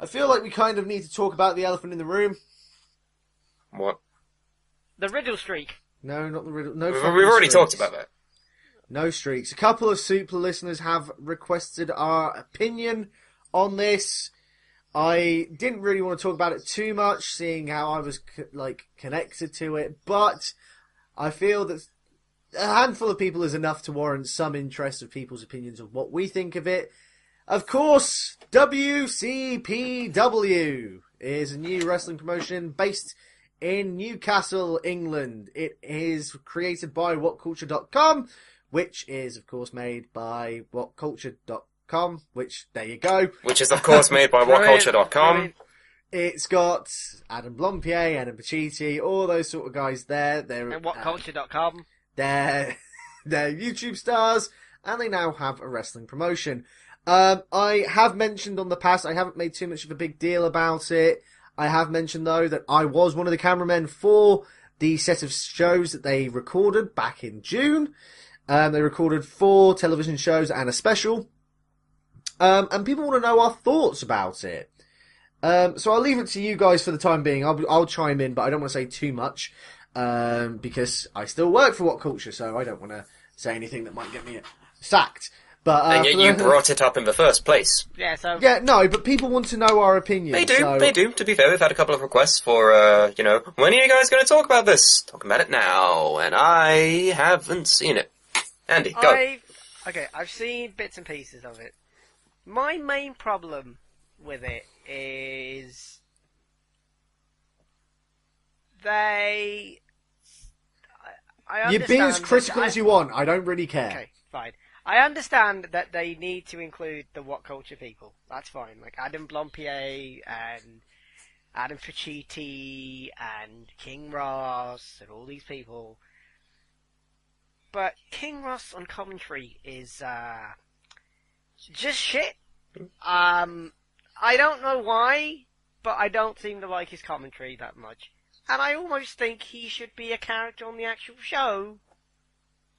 I feel like we kind of need to talk about the elephant in the room. What? The riddle streak. No, not the riddle. No, We've already streaks. talked about that. No streaks. A couple of Suplah listeners have requested our opinion on this. I didn't really want to talk about it too much, seeing how I was connected to it, but I feel that a handful of people is enough to warrant some interest of people's opinions of what we think of it. Of course, WCPW is a new wrestling promotion based in Newcastle, England. It is created by WhatCulture.com, which is, of course, made by WhatCulture.com, which, there you go. Which is, of course, made by WhatCulture.com. It's got Adam Blompier, Adam Pacitti, all those sort of guys there. They're And WhatCulture.com. They're YouTube stars, and they now have a wrestling promotion. I have mentioned on the past, I haven't made too much of a big deal about it. I have mentioned, though, that I was one of the cameramen for the set of shows that they recorded back in June. They recorded 4 television shows and a special. And people want to know our thoughts about it. So I'll leave it to you guys for the time being. I'll chime in, but I don't want to say too much. Because I still work for What Culture, so I don't want to say anything that might get me sacked. But, and yet you brought it up in the first place. Yeah, so... Yeah, no, but people want to know our opinion. They do. To be fair, we've had a couple of requests for, when are you guys going to talk about this? Talking about it now, and I haven't seen it. Andy, go. I've seen bits and pieces of it. My main problem with it is... I understand... You be as critical as you want, I don't really care. Okay, fine. I understand that they need to include the What Culture people. That's fine. Like Adam Blompier and Adam Pacitti and King Ross and all these people. But King Ross on commentary is just shit. I don't know why, but I don't seem to like his commentary that much. And I almost think he should be a character on the actual show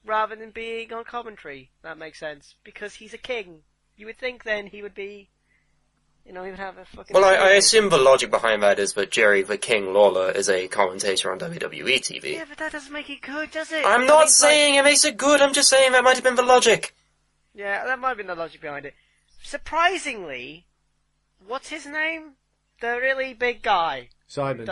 rather than being on commentary. That makes sense. Because he's a king. You would think then he would be... he would have a fucking... Well, I assume the logic behind that is that Jerry the King Lawler is a commentator on WWE TV. Yeah, but that doesn't make it good, does it? I'm not saying it makes it good, I'm just saying that might have been the logic. Yeah, that might have been the logic behind it. Surprisingly, what's his name? The really big guy. Simon.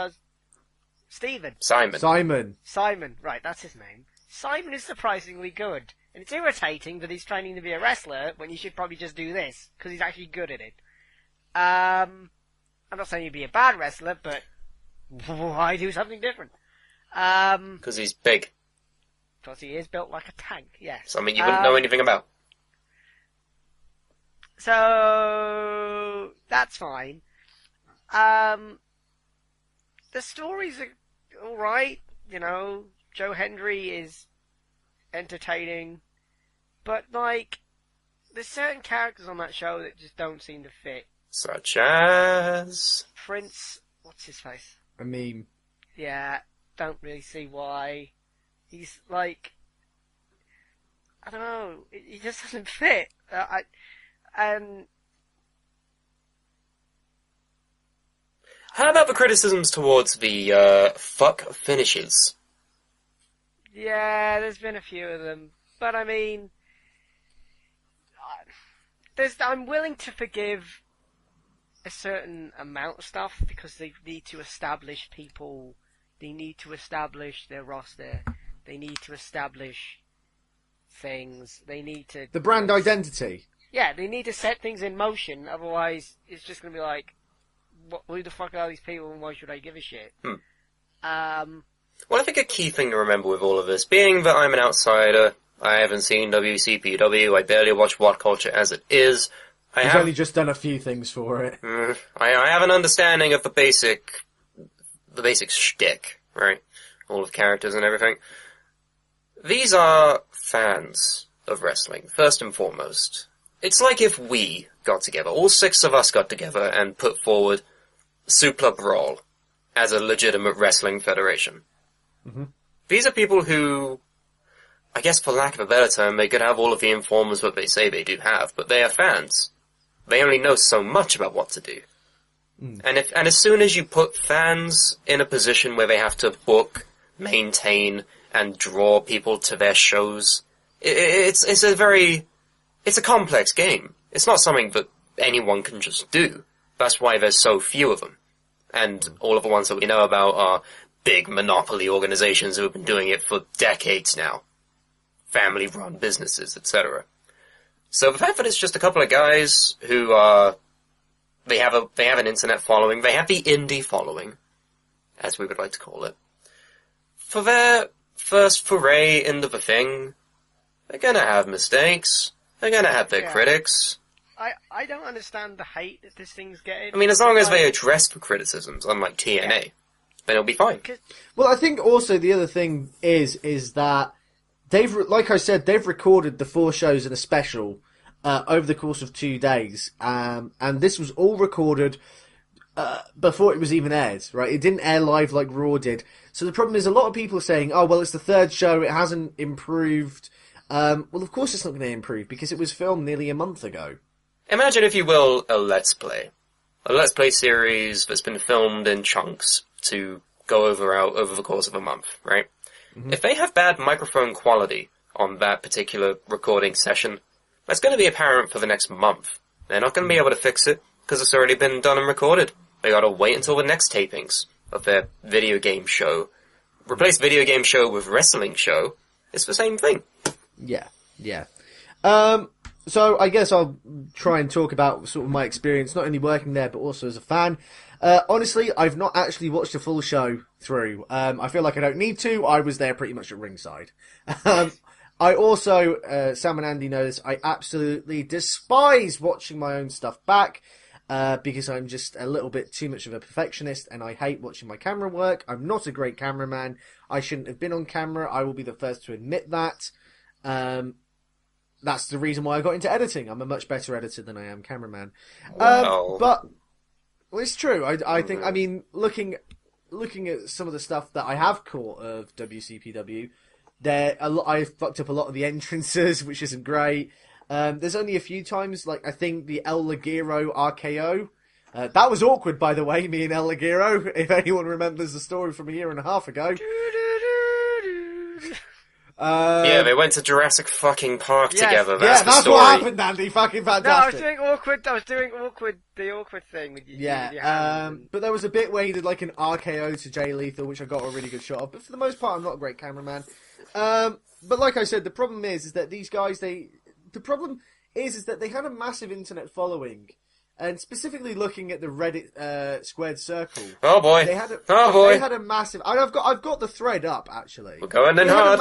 Simon, right, that's his name. Simon is surprisingly good. And it's irritating that he's training to be a wrestler when you should probably just do this, because he's actually good at it. I'm not saying he'd be a bad wrestler, but why do something different? Because he's big. Because he is built like a tank, yes. Something you wouldn't know anything about. So, that's fine. The stories are alright, Joe Hendry is entertaining, but, there's certain characters on that show that just don't seem to fit. Such as... Prince, what's his face? A meme. Yeah, don't really see why. He's, I don't know, he just doesn't fit. How about the criticisms towards the, fuck finishes? Yeah, there's been a few of them. But I'm willing to forgive a certain amount of stuff because they need to establish people, they need to establish their roster, they need to establish things, they need to... The brand identity. Yeah, they need to set things in motion, otherwise it's just going to be like, who the fuck are these people and why should I give a shit? Well, I think a key thing to remember with all of this, being that I'm an outsider, I haven't seen WCPW, I barely watch What Culture as it is. He's only just done a few things for it. I have an understanding of the basic shtick, right? All of the characters and everything. These are fans of wrestling, first and foremost. It's like if we got together, all 6 of us got together and put forward Suplah Brawl as a legitimate wrestling federation. Mm-hmm. These are people who, I guess for lack of a better term, they could have all of the informers that they say they do have, but they are fans. They only know so much about what to do. And as soon as you put fans in a position where they have to book, maintain, and draw people to their shows, it's a complex game. It's not something that anyone can just do. That's why there's so few of them. And all of the ones that we know about are big monopoly organizations who have been doing it for decades now. Family-run businesses, etc. So the fact that it's just a couple of guys who they have an internet following, they have the indie following, as we would like to call it. For their first foray into the thing, they're gonna have mistakes. They're gonna have their critics. I don't understand the hate that this thing's getting. I mean, as long as they address the criticisms, unlike TNA, then it'll be fine. Well, I think also the other thing is that like I said, they've recorded the 4 shows in a special over the course of 2 days, and this was all recorded before it was even aired, right? It didn't air live like Raw did. So the problem is a lot of people are saying, oh, well, it's the 3rd show, it hasn't improved. Well, of course it's not going to improve, because it was filmed nearly a month ago. Imagine, if you will, a Let's Play. A Let's Play series that's been filmed in chunks to go over the course of a month, right? Mm-hmm. If they have bad microphone quality on that particular recording session, that's going to be apparent for the next month. They're not going to be able to fix it, because it's already been done and recorded. They gotta wait until the next tapings of their video game show. Replace video game show with wrestling show. It's the same thing. Yeah. So I guess I'll try and talk about sort of my experience, not only working there, but also as a fan. Honestly, I've not actually watched a full show through. I feel like I don't need to. I was there pretty much at ringside. I also, Sam and Andy know this, I absolutely despise watching my own stuff back, because I'm just a little bit too much of a perfectionist, and I hate watching my camera work. I'm not a great cameraman. I shouldn't have been on camera. I will be the first to admit that. That's the reason why I got into editing. I'm a much better editor than I am cameraman. Wow. But well, it's true. I think, I mean, looking at some of the stuff that I have caught of WCPW, I fucked up a lot of the entrances, which isn't great. There's only a few times, like, I think the El Ligero RKO. That was awkward, by the way, me and El Ligero, if anyone remembers the story from a year and a half ago. Yeah, they went to Jurassic fucking Park together. That's the that's story. what happened, Andy. Fucking fantastic. No, I was doing the awkward thing with you. Yeah, with your hands but there was a bit where he did like an RKO to Jay Lethal, which I got a really good shot of. But for the most part, I'm not a great cameraman. But like I said, the problem is that these guys, the problem is that they had a massive internet following. And specifically looking at the Reddit squared circle. Oh boy! They had a massive. I've got the thread up actually. We're going in hard.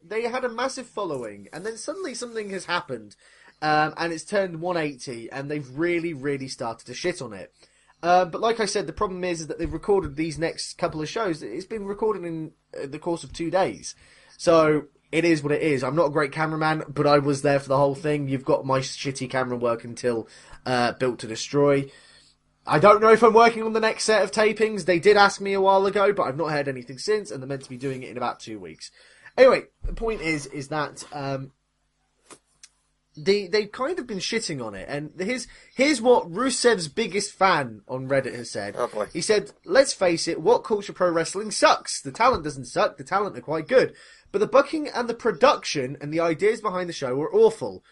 They had a massive following, and then suddenly something has happened, and it's turned 180, and they've really, really started to shit on it. But like I said, the problem is that they've recorded these next couple of shows. It's been recorded in the course of 2 days, so it is what it is. I'm not a great cameraman, but I was there for the whole thing. You've got my shitty camera work until Built to Destroy. I don't know if I'm working on the next set of tapings. They did ask me a while ago, but I've not heard anything since, and they're meant to be doing it in about 2 weeks. Anyway, the point is that they've kind of been shitting on it, and here's what Rusev's biggest fan on Reddit has said. Oh boy. He said, let's face it, WhatCulture Pro Wrestling sucks. The talent doesn't suck, the talent are quite good. But the booking and the production and the ideas behind the show are awful.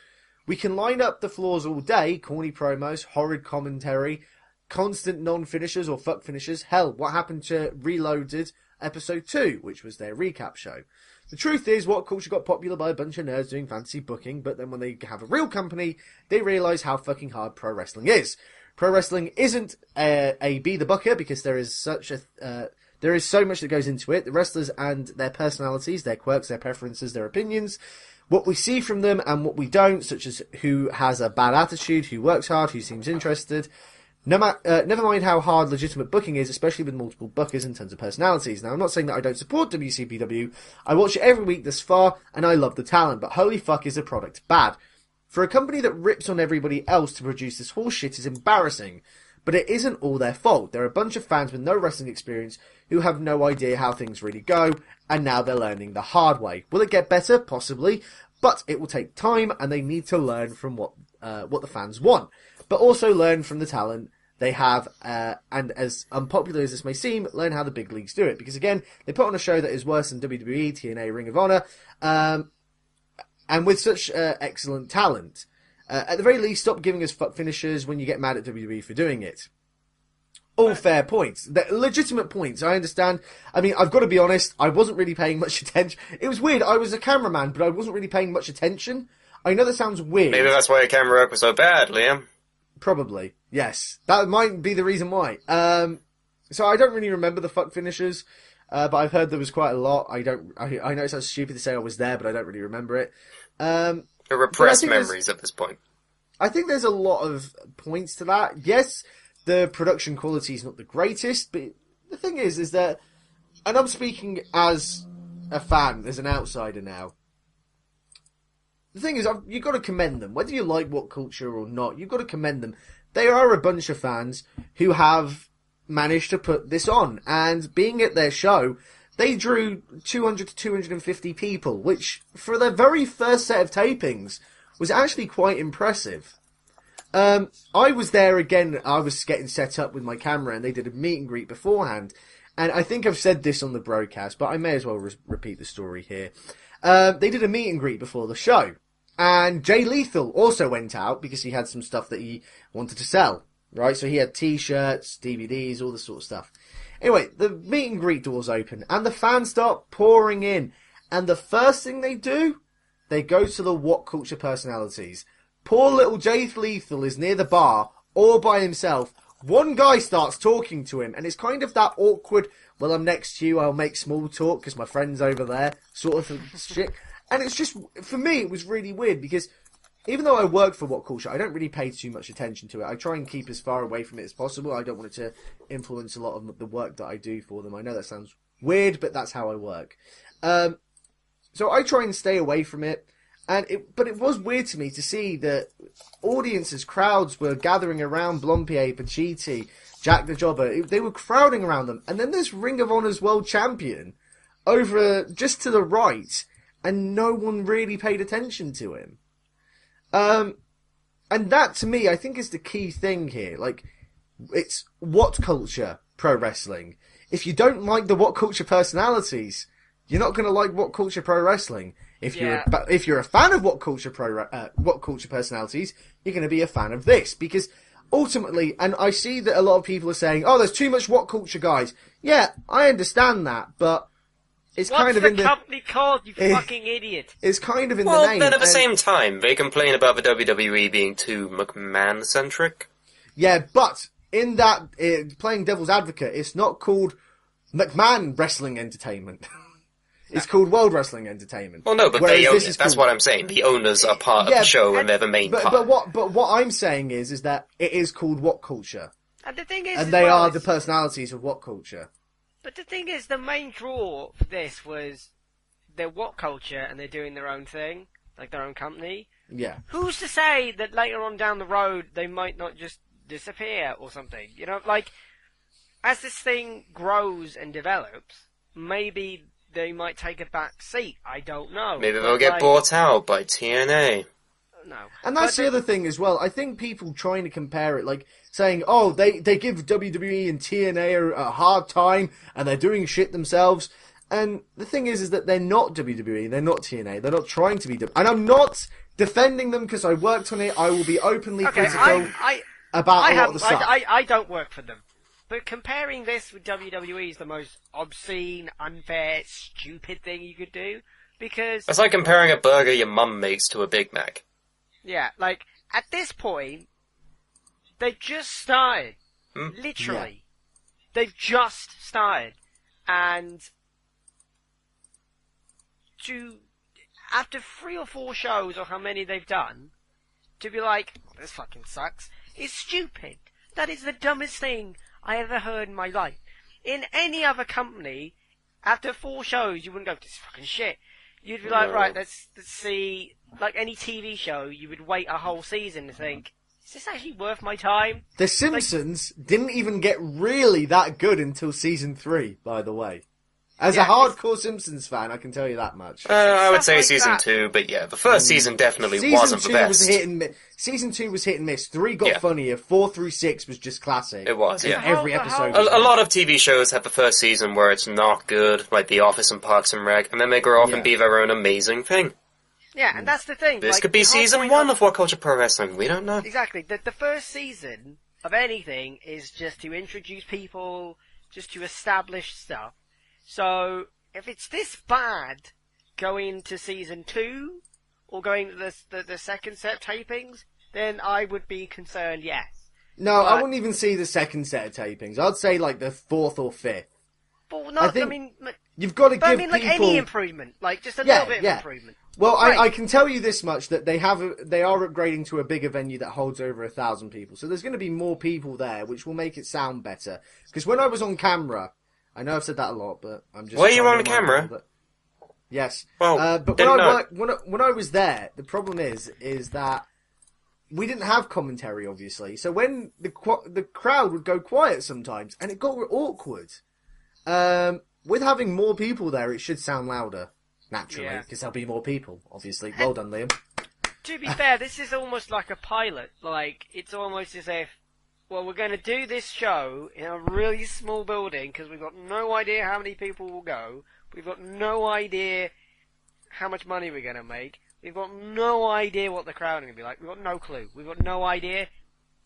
We can line up the flaws all day, corny promos, horrid commentary, constant non-finishers or fuck finishers. Hell, what happened to Reloaded episode 2, which was their recap show? The truth is, WhatCulture got popular by a bunch of nerds doing fancy booking, but then when they have a real company, they realise how fucking hard pro wrestling is. Pro wrestling isn't a be the booker, because there is so much that goes into it. The wrestlers and their personalities, their quirks, their preferences, their opinions, what we see from them and what we don't, such as who has a bad attitude, who works hard, who seems interested. Never mind how hard legitimate booking is, especially with multiple bookers in terms of personalities. Now, I'm not saying that I don't support WCPW. I watch it every week thus far, and I love the talent, but holy fuck is the product bad. For a company that rips on everybody else to produce this horse shit is embarrassing. But it isn't all their fault. There are a bunch of fans with no wrestling experience who have no idea how things really go, and now they're learning the hard way. Will it get better? Possibly. But it will take time, and they need to learn from what the fans want. But also learn from the talent they have, and as unpopular as this may seem, learn how the big leagues do it. Because again, they put on a show that is worse than WWE, TNA, Ring of Honor, and with such excellent talent. At the very least, stop giving us fuck finishers when you get mad at WWE for doing it. All fair points. They're legitimate points, I understand. I mean, I've got to be honest, I wasn't really paying much attention. It was weird, I was a cameraman, but I wasn't really paying much attention. I know that sounds weird. Maybe that's why your camera work was so bad, Liam. Probably. Yes. That might be the reason why. So I don't really remember the fuck finishers, but I've heard there was quite a lot. I know it sounds stupid to say I was there, but I don't really remember it. They're repressed memories at this point. I think there's a lot of points to that. Yes, the production quality is not the greatest, but the thing is that, and I'm speaking as a fan, as an outsider now, the thing is, you've got to commend them. Whether you like WhatCulture or not, you've got to commend them. They are a bunch of fans who have managed to put this on, and being at their show, they drew 200 to 250 people, which, for their very first set of tapings, was actually quite impressive. I was there again, I was getting set up with my camera, and they did a meet and greet beforehand, and I think I've said this on the broadcast, but I may as well repeat the story here. They did a meet and greet before the show, and Jay Lethal also went out, because he had some stuff that he wanted to sell, right? So he had t-shirts, DVDs, all this sort of stuff. Anyway, the meet and greet doors open, and the fans start pouring in, and the first thing they do, they go to the WhatCulture personalities. Poor little Jay Lethal is near the bar, all by himself. One guy starts talking to him, and it's kind of that awkward, well, I'm next to you, I'll make small talk, because my friend's over there, sort of shit. And it's just, for me, it was really weird, because even though I work for WhatCulture, I don't really pay too much attention to it. I try and keep as far away from it as possible. I don't want it to influence a lot of the work that I do for them. I know that sounds weird, but that's how I work. So I try and stay away from it. But it was weird to me to see that audiences, crowds were gathering around Blompier, Pacitti, Jack the Jobber. They were crowding around them. And then this Ring of Honor's world champion over just to the right, and no one really paid attention to him. And that, to me, I think is the key thing here. Like, it's WhatCulture Pro Wrestling. If you don't like the WhatCulture personalities, you're not going to like WhatCulture Pro Wrestling. If you're a fan of WhatCulture personalities, you're going to be a fan of this, because ultimately, and I see that a lot of people are saying, "Oh, there's too much WhatCulture guys." Yeah, I understand that, but it's kind of in the company called, you fucking idiot. It's kind of in the name. Well, then at the same time, they complain about the WWE being too McMahon centric. Yeah, but in that playing devil's advocate, it's not called McMahon Wrestling Entertainment. It's called World Wrestling Entertainment. Well, no, but they own it. That's what I'm saying. The owners are part of the show, and they're the main part. But what I'm saying is that it is called WhatCulture. And the thing is, and they are the personalities of WhatCulture. But the thing is, the main draw for this was they're WhatCulture, and they're doing their own thing, like their own company. Yeah. Who's to say that later on down the road they might not just disappear or something? You know, like, as this thing grows and develops, maybe they might take a back seat. I don't know. Maybe they'll get bought out by TNA. No. And that's the other thing as well. I think people trying to compare it, like saying, "Oh, they give WWE and TNA a hard time, and they're doing shit themselves." And the thing is that they're not WWE, they're not TNA, they're not trying to be. And I'm not defending them because I worked on it. I will be openly critical about a lot of the stuff. I don't work for them. But comparing this with WWE is the most obscene, unfair, stupid thing you could do, because... It's like comparing a burger your mum makes to a Big Mac. Yeah, like, at this point, they've just started. Literally. Yeah. They've just started. And after 3 or 4 shows, or how many they've done, to be like, this fucking sucks, is stupid. That is the dumbest thing I ever heard in my life. In any other company, after 4 shows, you wouldn't go, this is fucking shit. You'd be like, right, let's see, like any TV show, you would wait a whole season to think, is this actually worth my time? The Simpsons didn't even get really that good until season 3, by the way. As Yeah, a hardcore Simpsons fan, I can tell you that much. I would Stuff say like season that. 2, but yeah, the first season definitely Season wasn't the 2 best. was hit and miss. Season 2 was hit and miss. 3 got Yeah. funnier. 4 through 6 was just classic. It was, And yeah. every The episode whole- was A lot of TV shows have the first season where it's not good, like The Office and Parks and Rec, and then they grow off Yeah. and be their own amazing thing. Yeah, and that's the thing. This like, could be the whole season point 1 of WhatCulture Pro Wrestling, we don't know. Exactly. The first season of anything is just to introduce people, just to establish stuff. So, if it's this bad going to season 2, or going to the second set of tapings, then I would be concerned, yes. No, I But- wouldn't even see the second set of tapings. I'd say like the 4th or 5th. But not, think- I mean, You've got to but I give mean, like people... any improvement, like just a Yeah, little bit yeah. of improvement. Well, Right. I can tell you this much, that they are upgrading to a bigger venue that holds over 1,000 people. So there's going to be more people there, which will make it sound better. Because when I was on camera, I know I've said that a lot, but I'm just... Were you trying on to remind camera? people that- Yes. Well, but didn't know. when I was there, the problem is that we didn't have commentary, obviously. So when the crowd would go quiet sometimes, and it got awkward. With having more people there, it should sound louder, naturally, Yeah. because there'll be more people, obviously. Well done, Liam. To be fair, this is almost like a pilot. Like, it's almost as if, well, we're going to do this show in a really small building because we've got no idea how many people will go. We've got no idea how much money we're going to make. We've got no idea what the crowd is going to be like. We've got no clue. We've got no idea.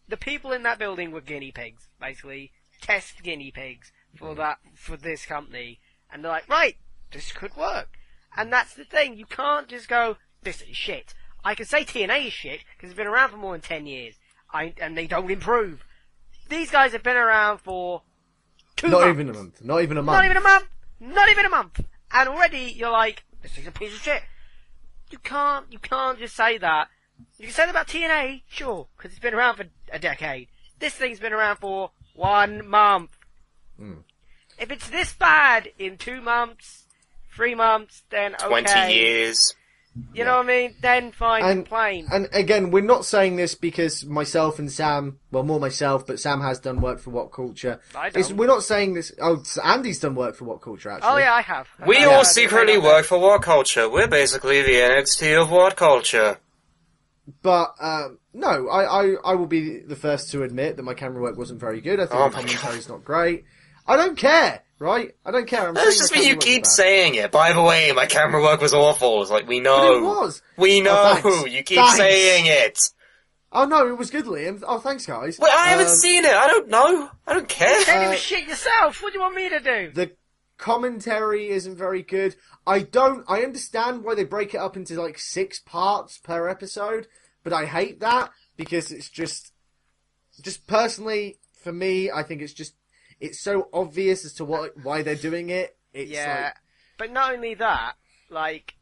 The people in that building were guinea pigs, basically. Test guinea pigs for this company. And they're like, right, this could work. And that's the thing. You can't just go, this is shit. I can say TNA is shit because it's been around for more than 10 years. And they don't improve. These guys have been around for 2 months. Not even a month. Not even a month. Not even a month. Not even a month. And already you're like, this is a piece of shit. You can't just say that. You can say that about TNA, sure, because it's been around for a decade. This thing's been around for 1 month. If it's this bad in 2 months, 3 months, then okay. 20 years. You know what I mean? Then fine, And- complain. And again, we're not saying this because myself and Sam, well, more myself, but Sam has done work for WhatCulture. I don't. We're not saying this. Oh, Andy's done work for WhatCulture, actually. Oh yeah, I have. We Yeah, all I secretly know. work for WhatCulture. We're basically the NXT of WhatCulture. But no, I will be the first to admit that my camera work wasn't very good. I think Oh the my commentary's not great. I don't care, right? I don't care. I'm That's saying just my me. You camera work keep was bad. saying it. By the way, my camera work was awful. It's like, we know. But it was. We know. thanks. You keep Thanks. saying it. Oh no, it was good, Liam. Oh, thanks, guys. Well, I haven't seen it. I don't know. I don't care. Can't even shit yourself. What do you want me to do? The commentary isn't very good. I understand why they break it up into like 6 parts per episode, but I hate that because it's just personally for me, I think it's so obvious as to why they're doing it. It's Yeah, like, but not only that, like,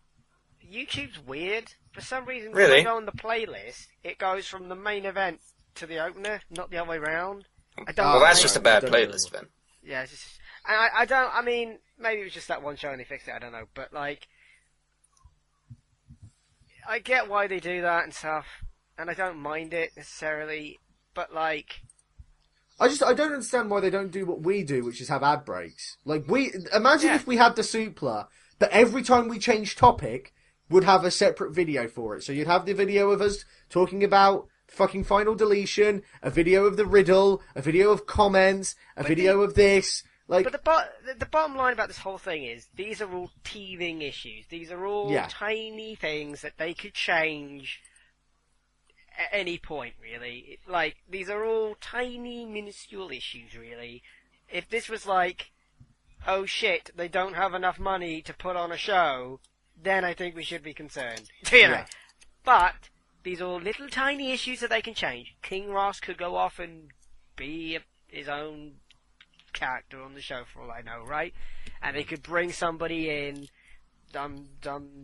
YouTube's weird. For some reason, Really? when I go on the playlist, it goes from the main event to the opener, not the other way round. I don't Oh, Well, that's know. just a bad I don't know. playlist, then. Yeah, it's just, and I mean, maybe it was just that one show and they fixed it, I don't know, but like, I get why they do that and stuff, and I don't mind it necessarily, but like, I don't understand why they don't do what we do, which is have ad breaks. Like imagine Yeah. if we had the Suplah, but every time we change topic, would have a separate video for it. So you'd have the video of us talking about fucking Final Deletion, a video of the riddle, a video of comments, a video of this. Like, but the bottom line about this whole thing is, these are all teething issues. These are all Yeah. tiny things that they could change at any point, really. Like, these are all tiny, minuscule issues, really. If this was like, oh shit, they don't have enough money to put on a show, then I think we should be concerned. You know? Yeah. But these are little tiny issues that they can change. King Ross could go off and be his own character on the show for all I know, right? And they could bring somebody in,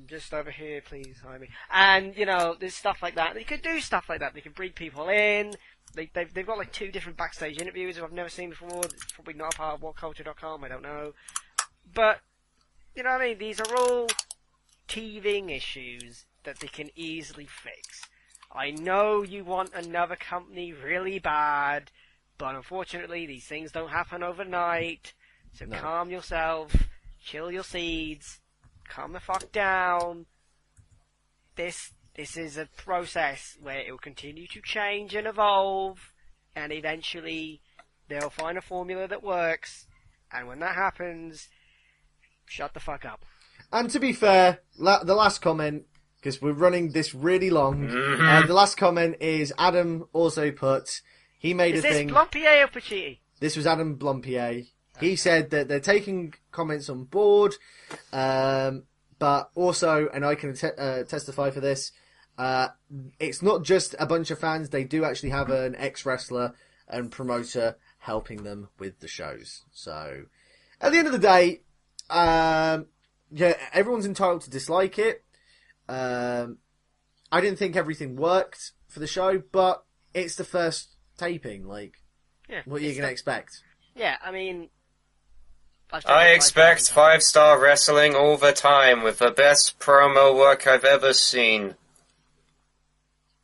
just over here, please, hire me. And, you know, there's stuff like that. They could do stuff like that. They could bring people in. They've got like 2 different backstage interviews that I've never seen before. It's probably not a part of WhatCulture.com, I don't know. But, you know what I mean? These are all teething issues that they can easily fix. I know you want another company really bad, but unfortunately these things don't happen overnight. So No. calm yourself. chill your seeds, calm the fuck down. This is a process where it will continue to change and evolve, and eventually they'll find a formula that works, and when that happens, shut the fuck up. And to be fair, the last comment, because we're running this really long, the last comment is Adam also put, he made Is a this thing... Blompier or Pacitti? This was Adam Blompier. He said that they're taking comments on board, but also, and I can testify for this, it's not just a bunch of fans. They do actually have an ex-wrestler and promoter helping them with the shows. So, at the end of the day, yeah, everyone's entitled to dislike it. I didn't think everything worked for the show, but it's the first taping. Like, Yeah, what are you going to expect? Yeah, I mean... I expect 5-star wrestling all the time with the best promo work I've ever seen.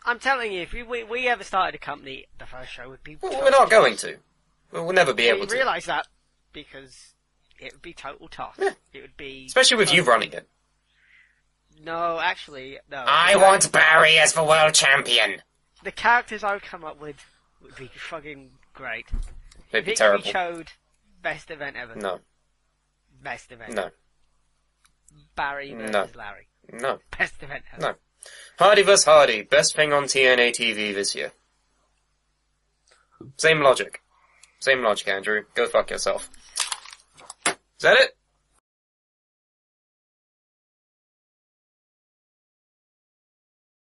I'm telling you, if we ever started a company, the first show would be... Well, we're not going to. We'll never be able to. We realise that because it would be total toss. Yeah. It would be... Especially with you running it. No, actually, no. I want Barry as the world champion. The characters I would come up with would be fucking great. They'd be Victory terrible. Chode, best event ever. No. Best event. No. Barry versus No. Larry. No. Best event ever. No. Hardy vs. Hardy. Best thing on TNA TV this year. Same logic. Same logic, Andrew. Go fuck yourself. Is that it?